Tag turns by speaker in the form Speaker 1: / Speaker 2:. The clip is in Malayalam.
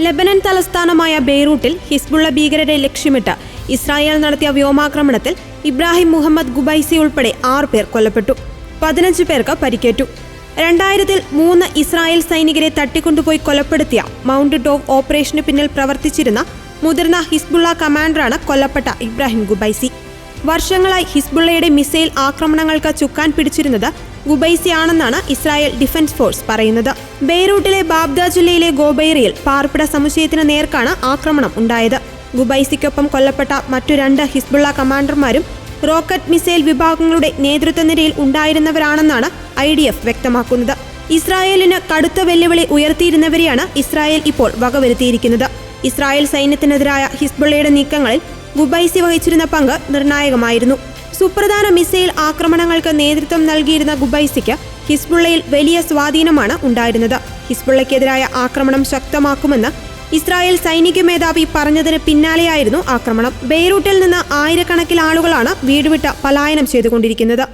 Speaker 1: ലെബനൻ തലസ്ഥാനമായ ബെയ്റൂട്ടിൽ ഹിസ്ബുള്ള ഭീകരരെ ലക്ഷ്യമിട്ട് ഇസ്രായേൽ നടത്തിയ വ്യോമാക്രമണത്തിൽ ഇബ്രാഹിം മുഹമ്മദ് ഗുബൈസി ഉൾപ്പെടെ 6 പേർ കൊല്ലപ്പെട്ടു. 15 പേർക്ക് പരിക്കേറ്റു. 2000-ൽ 3 ഇസ്രായേൽ സൈനികരെ തട്ടിക്കൊണ്ടുപോയി കൊലപ്പെടുത്തിയ മൗണ്ട് ഡോവ് ഓപ്പറേഷന് പിന്നിൽ പ്രവർത്തിച്ചിരുന്ന മുതിർന്ന ഹിസ്ബുള്ള കമാൻഡറാണ് കൊല്ലപ്പെട്ട ഇബ്രാഹിം ഗുബൈസി. വർഷങ്ങളായി ഹിസ്ബുള്ളയുടെ മിസൈൽ ആക്രമണങ്ങൾക്ക് ചുക്കാൻ പിടിച്ചിരുന്നത് ഗുബൈസിയാണെന്നാണ് ഇസ്രായേൽ ഡിഫൻസ് ഫോഴ്സ് പറയുന്നത്. ബെയ്റൂട്ടിലെ ബാബ്ദ ജില്ലയിലെ ഗോബൈറിയിൽ പാർപ്പിട സമുച്ചയത്തിന് നേർക്കാണ് ആക്രമണം ഉണ്ടായത്. ഗുബൈസിക്കൊപ്പം കൊല്ലപ്പെട്ട മറ്റു 2 ഹിസ്ബുള്ള കമാൻഡർമാരും റോക്കറ്റ് മിസൈൽ വിഭാഗങ്ങളുടെ നേതൃത്വ നിരയിൽ ഉണ്ടായിരുന്നവരാണെന്നാണ് IDF വ്യക്തമാക്കുന്നത്. ഇസ്രായേലിന് കടുത്ത വെല്ലുവിളി ഉയർത്തിയിരുന്നവരെയാണ് ഇസ്രായേൽ ഇപ്പോൾ വകവരുത്തിയിരിക്കുന്നത്. ഇസ്രായേൽ സൈന്യത്തിനെതിരായ ഹിസ്ബുള്ളയുടെ നീക്കങ്ങളിൽ ഗുബൈസി വഹിച്ചിരുന്ന പങ്ക് നിർണായകമായിരുന്നു. സുപ്രധാന മിസൈൽ ആക്രമണങ്ങൾക്ക് നേതൃത്വം നൽകിയിരുന്ന ഗുബൈസിക്ക് ഹിസ്ബുള്ളയിൽ വലിയ സ്വാധീനമാണ് ഉണ്ടായിരുന്നത്. ഹിസ്ബുള്ളയ്ക്കെതിരായ ആക്രമണം ശക്തമാക്കുമെന്ന് ഇസ്രായേൽ സൈനിക മേധാവി പറഞ്ഞതിന് പിന്നാലെയായിരുന്നു ആക്രമണം. ബെയ്റൂട്ടിൽ നിന്ന് ആയിരക്കണക്കിന് ആളുകളാണ് വീടുവിട്ട് പലായനം ചെയ്തുകൊണ്ടിരിക്കുന്നത്.